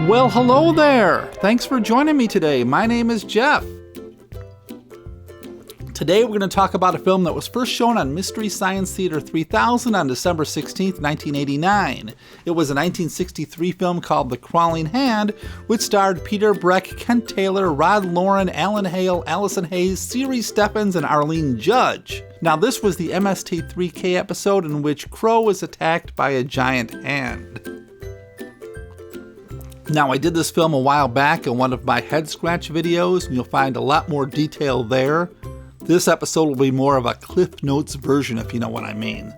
Well, hello there! Thanks for joining me today. My name is Jeff. Today we're going to talk about a film that was first shown on Mystery Science Theater 3000 on December 16th, 1989. It was a 1963 film called The Crawling Hand, which starred Peter Breck, Kent Taylor, Rod Lauren, Alan Hale, Allison Hayes, Sirry Steffen, and Arlene Judge. Now this was the MST3K episode in which Crow is attacked by a giant hand. Now, I did this film a while back in one of my head scratch videos, and you'll find a lot more detail there. This episode will be more of a Cliff Notes version, if you know what I mean.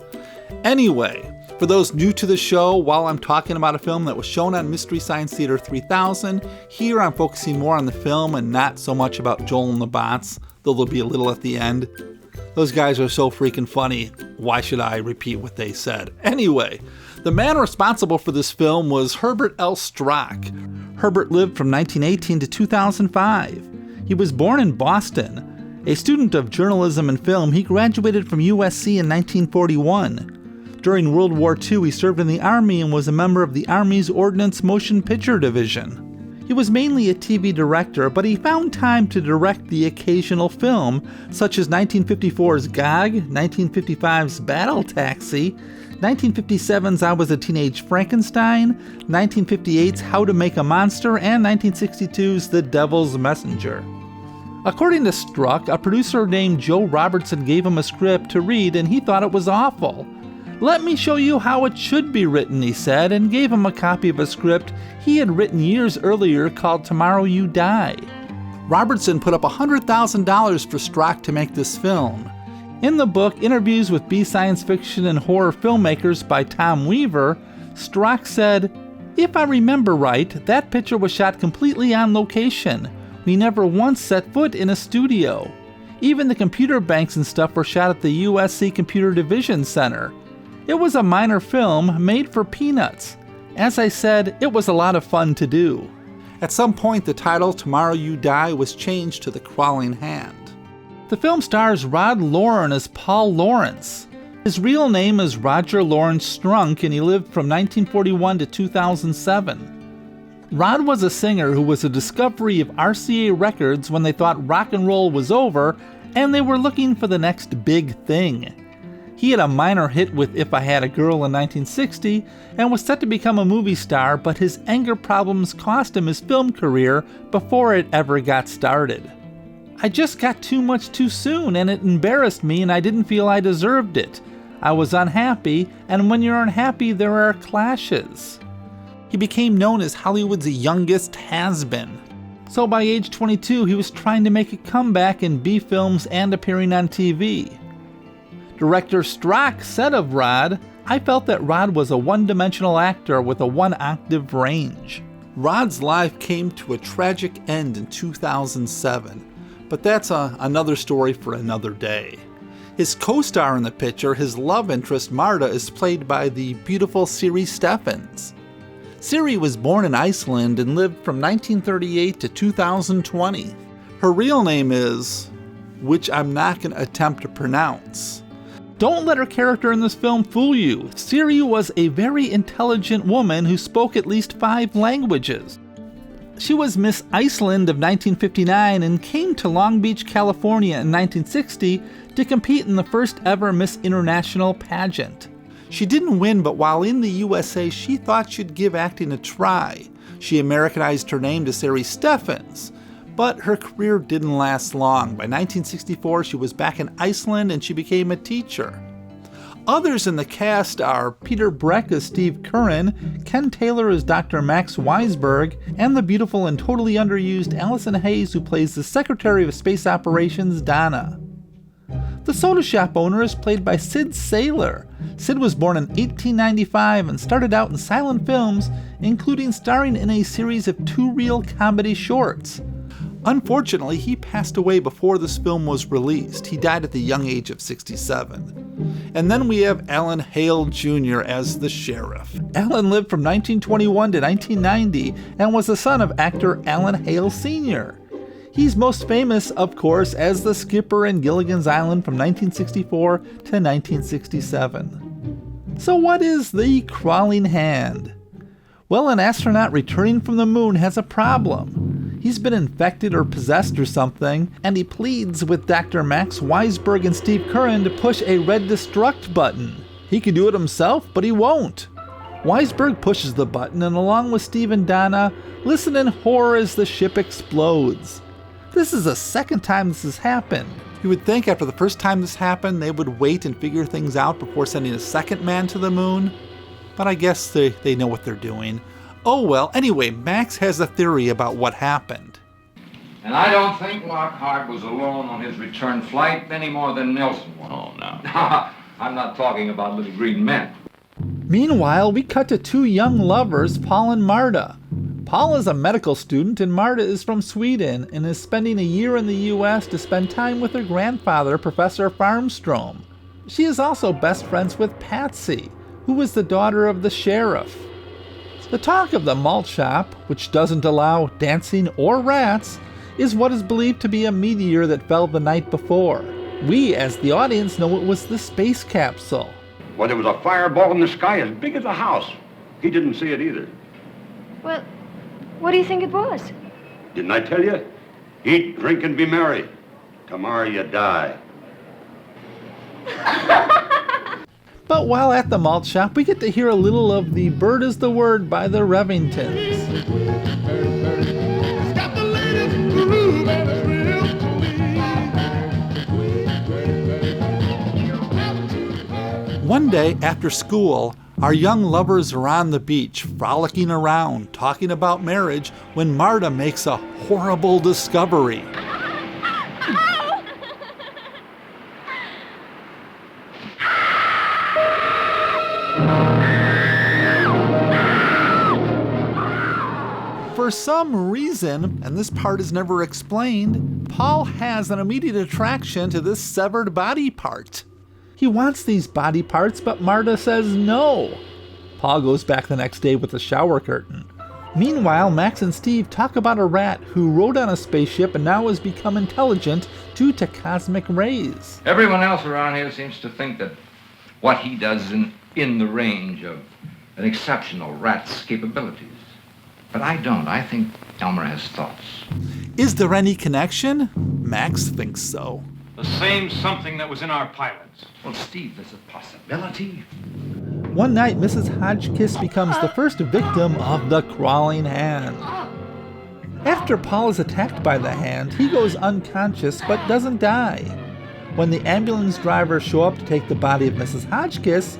Anyway, for those new to the show, while I'm talking about a film that was shown on Mystery Science Theater 3000, here I'm focusing more on the film and not so much about Joel and the Bots, though there'll be a little at the end. Those guys are so freaking funny, why should I repeat what they said? Anyway, the man responsible for this film was Herbert L. Strock. Herbert lived from 1918 to 2005. He was born in Boston. A student of journalism and film, he graduated from USC in 1941. During World War II, he served in the Army and was a member of the Army's Ordnance Motion Picture Division. He was mainly a TV director, but he found time to direct the occasional film, such as 1954's Gog, 1955's Battle Taxi, 1957's I Was a Teenage Frankenstein, 1958's How to Make a Monster, and 1962's The Devil's Messenger. According to Strock, a producer named Joe Robertson gave him a script to read and he thought it was awful. "Let me show you how it should be written," he said, and gave him a copy of a script he had written years earlier called Tomorrow You Die. Robertson put up $100,000 for Strock to make this film. In the book Interviews with B Science Fiction and Horror Filmmakers by Tom Weaver, Strock said, "If I remember right, that picture was shot completely on location. We never once set foot in a studio. Even the computer banks and stuff were shot at the USC Computer Division Center. It was a minor film made for peanuts. As I said, it was a lot of fun to do." At some point, the title Tomorrow You Die was changed to The Crawling Hand. The film stars Rod Lauren as Paul Lawrence. His real name is Roger Lawrence Strunk, and he lived from 1941 to 2007. Rod was a singer who was a discovery of RCA Records when they thought rock and roll was over and they were looking for the next big thing. He had a minor hit with If I Had a Girl in 1960 and was set to become a movie star, but his anger problems cost him his film career before it ever got started. "I just got too much too soon and it embarrassed me and I didn't feel I deserved it. I was unhappy, and when you're unhappy there are clashes." He became known as Hollywood's youngest has-been. So by age 22, he was trying to make a comeback in B films and appearing on TV. Director Strock said of Rod, "I felt that Rod was a one-dimensional actor with a one-octave range." Rod's life came to a tragic end in 2007, but that's another story for another day. His co-star in the picture, his love interest Marta, is played by the beautiful Sirry Steffen. Sirry was born in Iceland and lived from 1938 to 2020. Her real name is, which I'm not going to attempt to pronounce. Don't let her character in this film fool you. Sirry was a very intelligent woman who spoke at least 5 languages. She was Miss Iceland of 1959 and came to Long Beach, California in 1960 to compete in the first ever Miss International pageant. She didn't win, but while in the USA, she thought she'd give acting a try. She Americanized her name to Sirry Steffen, but her career didn't last long. By 1964, she was back in Iceland and she became a teacher. Others in the cast are Peter Breck as Steve Curran, Ken Taylor as Dr. Max Weisberg, and the beautiful and totally underused Allison Hayes, who plays the Secretary of Space Operations, Donna. The soda shop owner is played by Sid Saylor. Sid was born in 1895 and started out in silent films, including starring in a series of 2-reel comedy shorts. Unfortunately, he passed away before this film was released. He died at the young age of 67. And then we have Alan Hale Jr. as the sheriff. Alan lived from 1921 to 1990 and was the son of actor Alan Hale Sr. He's most famous, of course, as the skipper in Gilligan's Island from 1964 to 1967. So what is The Crawling Hand? Well, an astronaut returning from the moon has a problem. He's been infected or possessed or something, and he pleads with Dr. Max Weisberg and Steve Curran to push a red destruct button. He could do it himself, but he won't. Weisberg pushes the button, and along with Steve and Donna, listen in horror as the ship explodes. This is the second time this has happened. You would think after the first time this happened, they would wait and figure things out before sending a second man to the moon. But I guess they know what they're doing. Oh well, anyway, Max has a theory about what happened. And I don't think Lockhart was alone on his return flight any more than Nelson was. Oh, no. I'm not talking about little green men. Meanwhile, we cut to two young lovers, Paul and Marta. Paul is a medical student and Marta is from Sweden and is spending a year in the US to spend time with her grandfather, Professor Farmstrom. She is also best friends with Patsy, who is the daughter of the sheriff. The talk of the malt shop, which doesn't allow dancing or rats, is what is believed to be a meteor that fell the night before. We, as the audience, know it was the space capsule. Well, there was a fireball in the sky as big as a house. He didn't see it either. Well, what do you think it was? Didn't I tell you? Eat, drink, and be merry. Tomorrow you die. But while at the malt shop, we get to hear a little of the Bird is the Word by the Revingtons. One day after school, our young lovers are on the beach, frolicking around, talking about marriage, when Marta makes a horrible discovery. For some reason, and this part is never explained, Paul has an immediate attraction to this severed body part. He wants these body parts, but Marta says no. Paul goes back the next day with a shower curtain. Meanwhile, Max and Steve talk about a rat who rode on a spaceship and now has become intelligent due to cosmic rays. Everyone else around here seems to think that what he does is in the range of an exceptional rat's capabilities. But I don't. I think Elmer has thoughts. Is there any connection? Max thinks so. The same something that was in our pilots. Well, Steve, there's a possibility. One night, Mrs. Hotchkiss becomes the first victim of the crawling hand. After Paul is attacked by the hand, he goes unconscious but doesn't die. When the ambulance drivers show up to take the body of Mrs. Hotchkiss,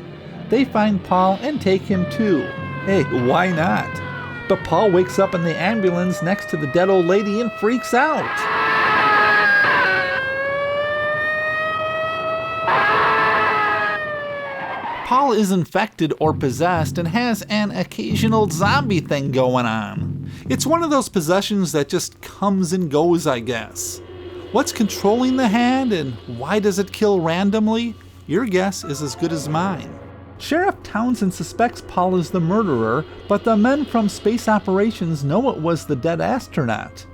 they find Paul and take him too. Hey, why not? But Paul wakes up in the ambulance next to the dead old lady and freaks out. Paul is infected or possessed and has an occasional zombie thing going on. It's one of those possessions that just comes and goes, I guess. What's controlling the hand and why does it kill randomly? Your guess is as good as mine. Sheriff Townsend suspects Paul is the murderer, but the men from Space Operations know it was the dead astronaut.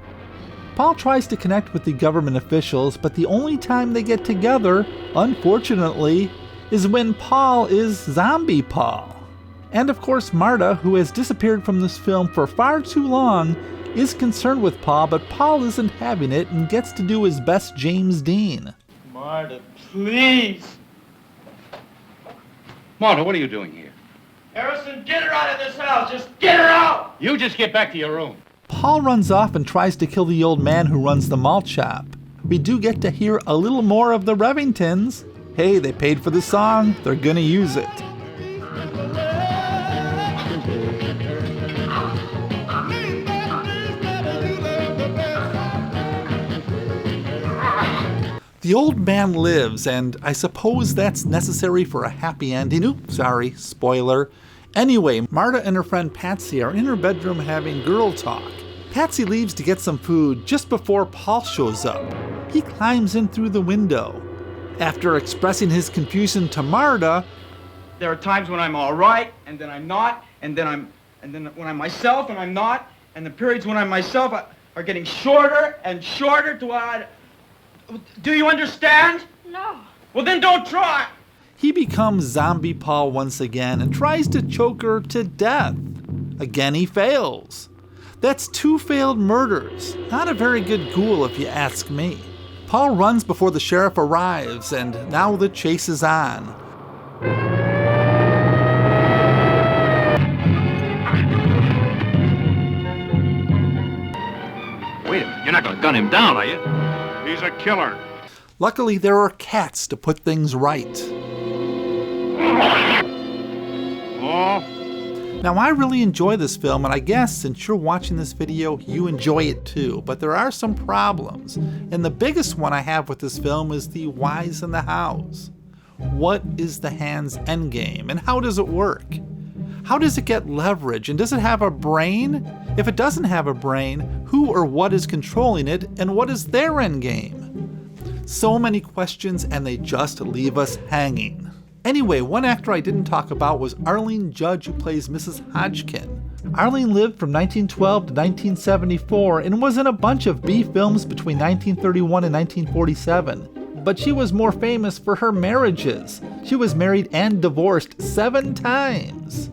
Paul tries to connect with the government officials, but the only time they get together, unfortunately, is when Paul is Zombie Paul. And of course Marta, who has disappeared from this film for far too long, is concerned with Paul, but Paul isn't having it and gets to do his best James Dean. Marta, please. Marta, what are you doing here? Harrison, get her out of this house. Just get her out. You just get back to your room. Paul runs off and tries to kill the old man who runs the malt shop. We do get to hear a little more of the Revingtons. Hey, they paid for the song, they're gonna use it. The old man lives, and I suppose that's necessary for a happy ending. Oops, sorry, spoiler. Anyway, Marta and her friend Patsy are in her bedroom having girl talk. Patsy leaves to get some food just before Paul shows up. He climbs in through the window. After expressing his confusion to Marta, there are times when I'm all right, and then I'm not, and then when I'm myself and I'm not, and the periods when I'm myself are getting shorter and shorter to do you understand? No. Well, then don't try. he becomes Zombie Paul once again and tries to choke her to death. Again, he fails. That's 2 failed murders. Not a very good ghoul if you ask me. Paul runs before the sheriff arrives, and now the chase is on. Wait a minute, you're not going to gun him down, are you? He's a killer. Luckily, there are cats to put things right. Oh, Now, I really enjoy this film, and I guess since you're watching this video, you enjoy it too, but there are some problems. And the biggest one I have with this film is the whys and the hows. What is the hand's endgame, and how does it work? How does it get leverage, and does it have a brain? If it doesn't have a brain, who or what is controlling it, and what is their endgame? So many questions, and they just leave us hanging. Anyway, one actor I didn't talk about was Arlene Judge, who plays Mrs. Hodgkin. Arlene lived from 1912 to 1974 and was in a bunch of B films between 1931 and 1947. But she was more famous for her marriages. She was married and divorced 7 times.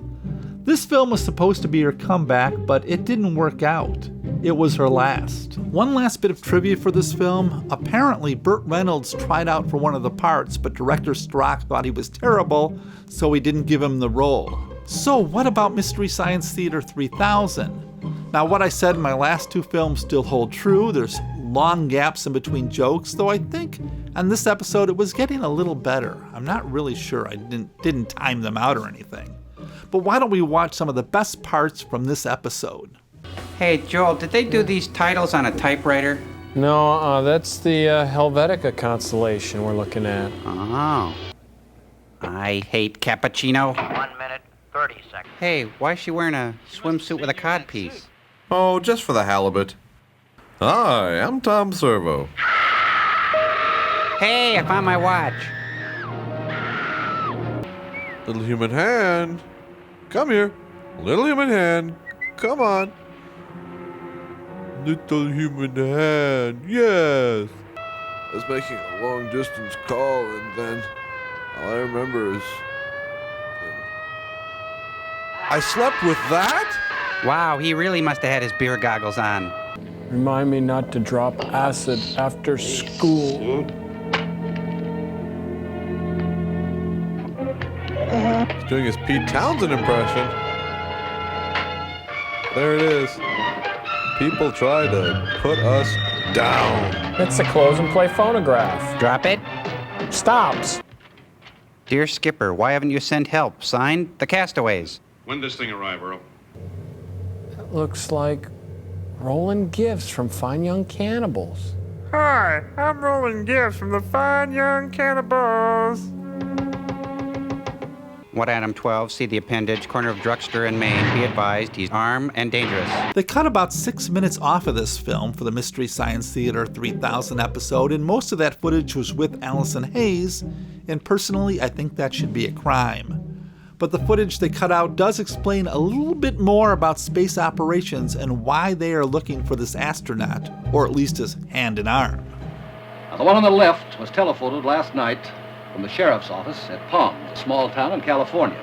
This film was supposed to be her comeback, but it didn't work out. It was her last. One last bit of trivia for this film. Apparently, Burt Reynolds tried out for one of the parts, but director Strock thought he was terrible, so he didn't give him the role. So what about Mystery Science Theater 3000? Now, what I said in my last 2 films still hold true. There's long gaps in between jokes, though I think on this episode it was getting a little better. I'm not really sure. I didn't time them out or anything. But why don't we watch some of the best parts from this episode? Hey, Joel, did they do these titles on a typewriter? No, that's the Helvetica constellation we're looking at. Oh. I hate cappuccino. 1 minute, 30 seconds. Hey, why is she wearing a swimsuit with a codpiece? Oh, just for the halibut. Hi, I'm Tom Servo. Hey, I found my watch. Little human hand. Come here. Little human hand. Come on. Little human hand. Yes. I was making a long distance call, and then all I remember is I slept with that? Wow, he really must have had his beer goggles on. Remind me not to drop acid after school. He's doing his Pete Townsend impression. There it is. People try to put us down. It's a close and play phonograph. Drop it. Stops. Dear Skipper, why haven't you sent help? Signed, the Castaways. when does this thing arrive, Earl? It looks like rolling gifts from Fine Young Cannibals. Hi, I'm rolling gifts from the Fine Young Cannibals. What Adam 12, see the appendage, corner of Drugstore and Maine. Be advised, he's armed and dangerous. They cut about 6 minutes off of this film for the Mystery Science Theater 3000 episode, and most of that footage was with Allison Hayes, and personally, I think that should be a crime. But the footage they cut out does explain a little bit more about space operations and why they are looking for this astronaut, or at least his hand and arm. Now, the one on the left was telephotoed last night from the sheriff's office at Palms, a small town in California.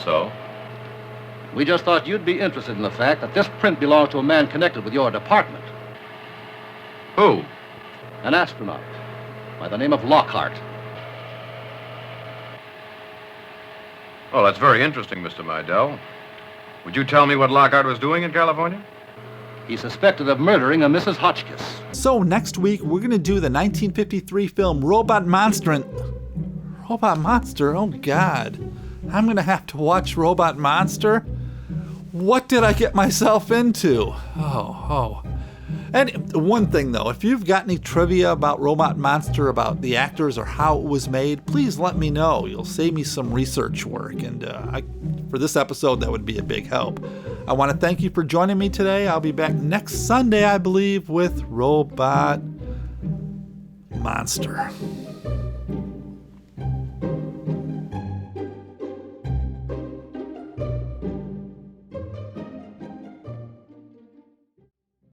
So? We just thought you'd be interested in the fact that this print belongs to a man connected with your department. Who? An astronaut by the name of Lockhart. Oh, that's very interesting, Mr. Mydell. Would you tell me what Lockhart was doing in California? He's suspected of murdering a Mrs. Hotchkiss. So next week, we're going to do the 1953 film Robot Monster and... Robot Monster? Oh, God. I'm going to have to watch Robot Monster? What did I get myself into? Oh. And one thing, though, if you've got any trivia about Robot Monster, about the actors or how it was made, please let me know. You'll save me some research work. And for this episode, that would be a big help. I want to thank you for joining me today. I'll be back next Sunday, I believe, with Robot Monster.